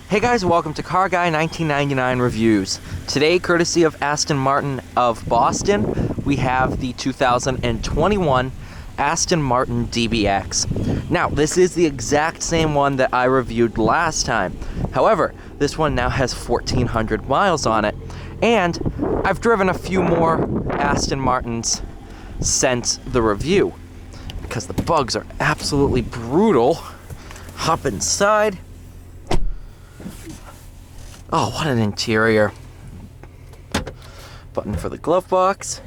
Hey guys, welcome to Car Guy 1999 Reviews. Today, courtesy of Aston Martin of Boston, we have the 2021 Aston Martin DBX. Now, this is the exact same one that I reviewed last time. However, this one now has 1,400 miles on it, and I've driven a few more Aston Martins since the review, because the bugs are absolutely brutal. Hop inside. Oh, what an interior. Button for the glove box.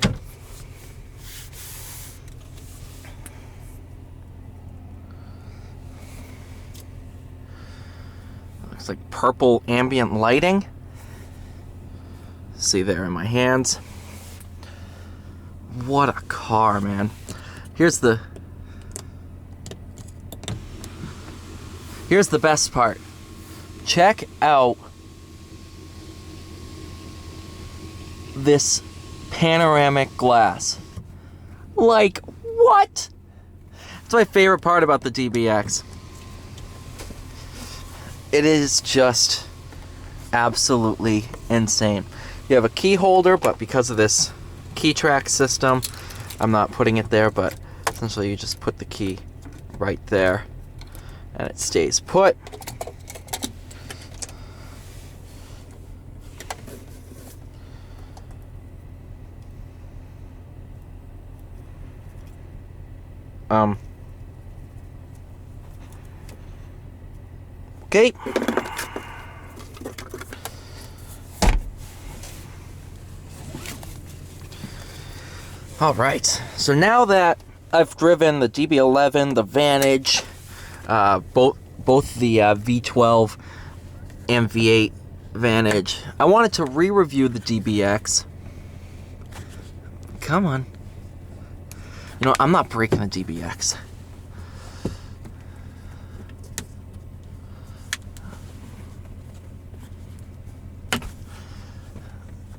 Looks like purple ambient lighting. See there in my hands. What a car, man. Here's the best part. Check out this panoramic glass. Like, what? That's my favorite part about the DBX. It is just absolutely insane. You have a key holder, but because of this key track system, I'm not putting it there, but essentially you just put the key right there and it stays put. Okay. All right. So now that I've driven the DB11, the Vantage, both the V12 and V8 Vantage, I wanted to re-review the DBX. Come on. You know, I'm not breaking the DBX.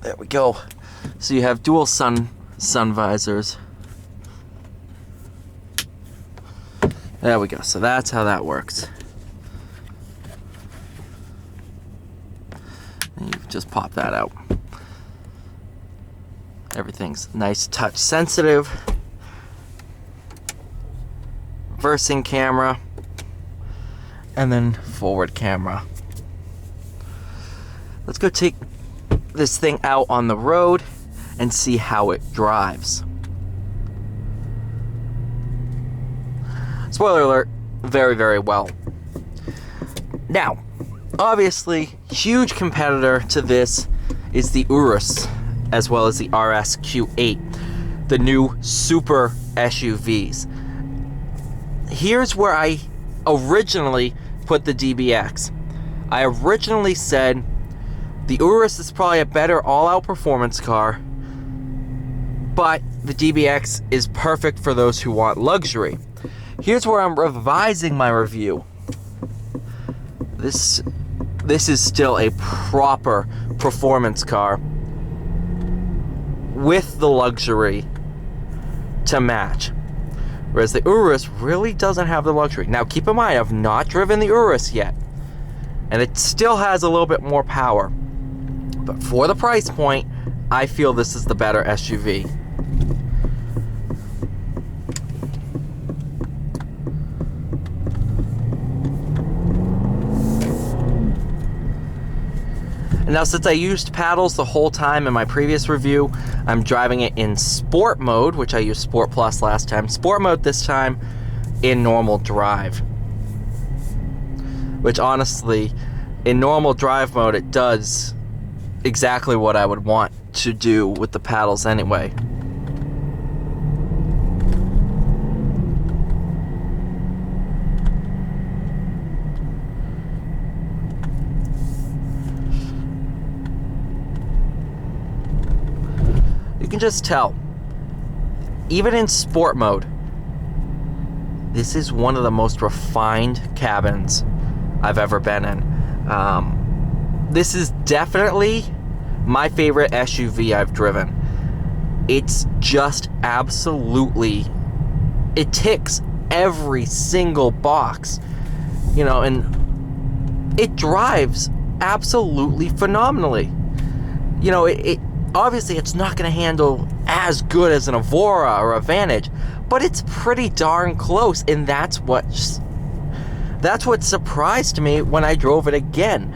There we go. So you have dual sun visors. There we go. So that's how that works. And you just pop that out. Everything's nice, touch sensitive. Reversing camera, and then forward camera. Let's go take this thing out on the road and see how it drives. Spoiler alert, very, very well. Now, obviously, huge competitor to this is the Urus, as well as the RS Q8, the new super SUVs. Here's where I originally put the DBX. I originally said the Urus is probably a better all-out performance car, but the DBX is perfect for those who want luxury. Here's where I'm revising my review. This is still a proper performance car with the luxury to match. Whereas the Urus really doesn't have the luxury. Now, keep in mind, I've not driven the Urus yet, and it still has a little bit more power. But for the price point, I feel this is the better SUV. And now, since I used paddles the whole time in my previous review, I'm driving it in sport mode, which I used Sport Plus last time. Sport mode this time in normal drive. Which honestly, in normal drive mode, it does exactly what I would want to do with the paddles anyway. You can just tell, even in sport mode, this is one of the most refined cabins I've ever been in. This is definitely my favorite SUV I've driven. It's just absolutely, it ticks every single box. You know, and it drives absolutely phenomenally. You know, it obviously it's not going to handle as good as an Evora or a Vantage, but it's pretty darn close, and that's what surprised me when I drove it again.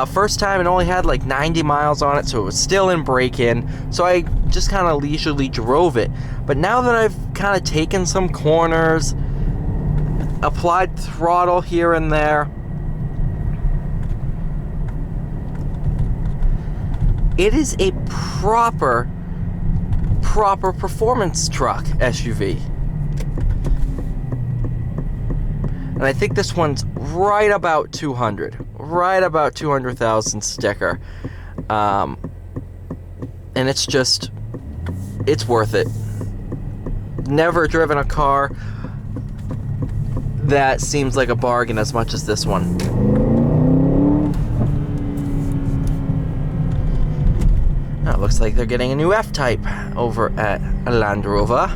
First time it only had like 90 miles on it, so it was still in break-in, so I just kind of leisurely drove it. But now that I've kind of taken some corners, applied throttle here and there, it is a proper performance truck SUV. And I think this one's right about 200,000 sticker. And it's worth it. Never driven a car that seems like a bargain as much as this one. Now it looks like they're getting a new F-Type over at Land Rover.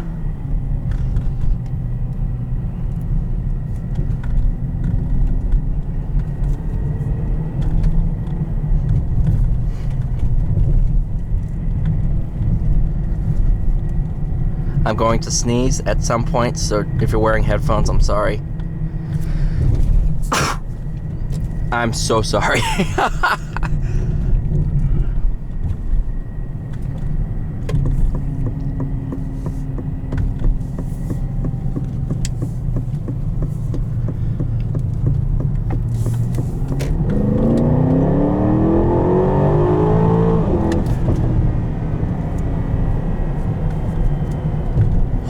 I'm going to sneeze at some point, so if you're wearing headphones, I'm sorry. I'm so sorry.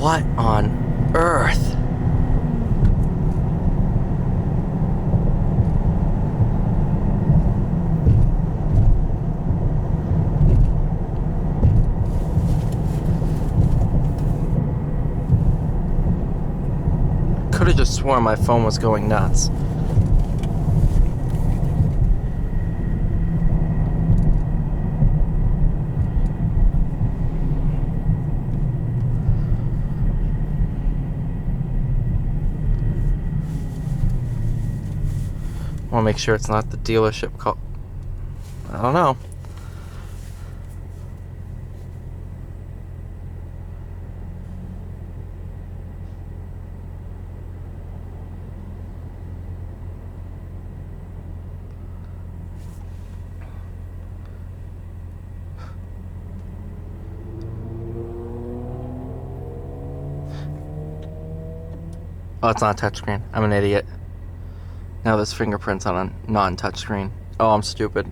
What on earth? Could have just sworn my phone was going nuts. I want to make sure it's not the dealership call. I don't know. Oh, it's not a touchscreen. I'm an idiot. Now there's fingerprints on a non-touchscreen. Oh, I'm stupid.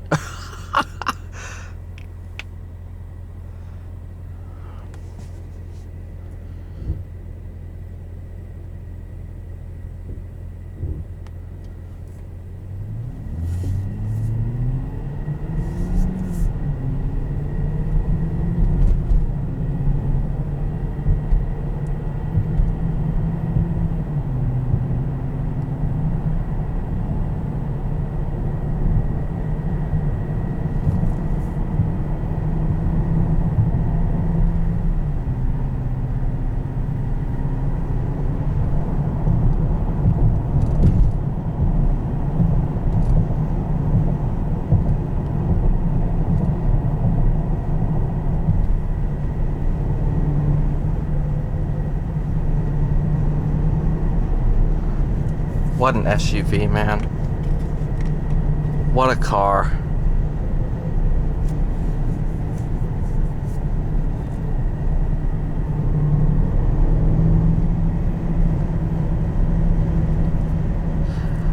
What an SUV, man. What a car.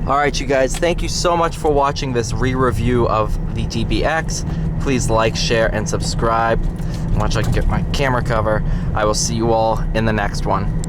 Alright, you guys, thank you so much for watching this re-review of the DBX. Please like, share, and subscribe. Watch I can get my camera cover. I will see you all in the next one.